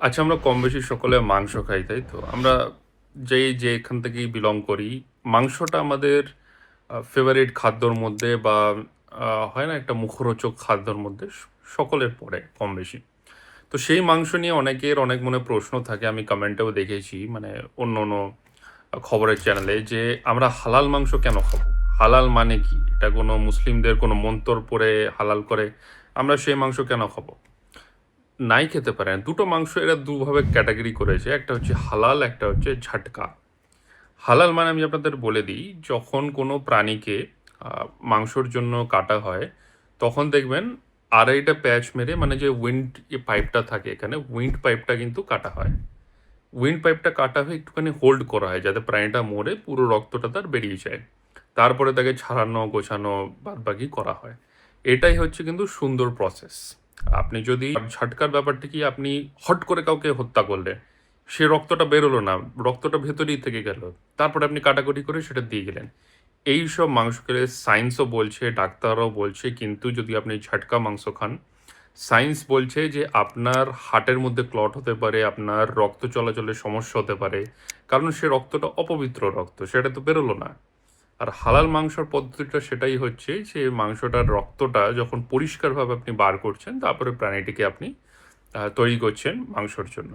আচ্ছা, আমরা কম বেশি সকলে মাংস খাই, তাই তো? আমরা যেখান থেকেই বিলং করি, মাংসটা আমাদের ফেভারিট খাদ্যর মধ্যে বা হয় না একটা মুখরোচক খাদ্যর মধ্যে সকলের পড়ে কম বেশি। তো সেই মাংস নিয়ে অনেকের অনেক মনে প্রশ্ন থাকে। আমি কমেন্টেও দেখেছি মানে অন্য খবরের চ্যানেলে যে আমরা হালাল মাংস কেন খাবো? হালাল মানে কি? এটা কোনো মুসলিমদের কোনো মন্তর পড়ে হালাল করে আমরা সেই মাংস কেন খাবো? নাই খেতে পারেন। দুটো মাংস এরা দুভাবে ক্যাটেগরি করেছে। একটা হচ্ছে হালাল, একটা হচ্ছে ঝাটকা। হালাল মানে আমি আপনাদের বলে দিই, যখন কোনো প্রাণীকে আ মাংসর জন্য কাটা হয়, তখন দেখবেন আড়াইটা প্যাঁচ মেরে মানে যে উইন্ড পাইপটা থাকে এখানে, উইন্ড পাইপটা কিন্তু কাটা হয়। উইন্ড পাইপটা কাটা হয়ে একটুখানি হোল্ড করা হয় যাতে প্রাণীটা মরে পুরো রক্তটা তার বেরিয়ে যায়। তারপরে তাকে ছাড়ানো, গোছানো বাদবাকি করা হয়। এটাই হচ্ছে কিন্তু সুন্দর প্রসেস। আপনি যদি ঝাটকার ব্যাপারটা কি আপনি হট করে কাউকে হত্যা করলেন, সে রক্তটা বেরোলো না, রক্তটা ভেতরেই থেকে গেল। তারপরে আপনি কাটাকুটি করে সেটা দিয়ে গেলেন। এইসব মাংস খেলে সায়েন্সও বলছে, ডাক্তাররাও বলছে কিন্তু যদি আপনি ঝাটকা মাংস খান, সায়েন্স বলছে যে আপনার হার্টের মধ্যে ক্লট হতে পারে, আপনার রক্ত চলাচলের সমস্যা হতে পারে। কারণ সে রক্তটা অপবিত্র রক্ত, সেটা তো বেরোলো না। আর হালাল মাংসর পদ্ধতিটা সেটাই হচ্ছে যে মাংসটার রক্তটা যখন পরিষ্কারভাবে আপনি বার করছেন, তারপরে প্রাণীটিকে আপনি তৈরি করছেন মাংসর জন্য।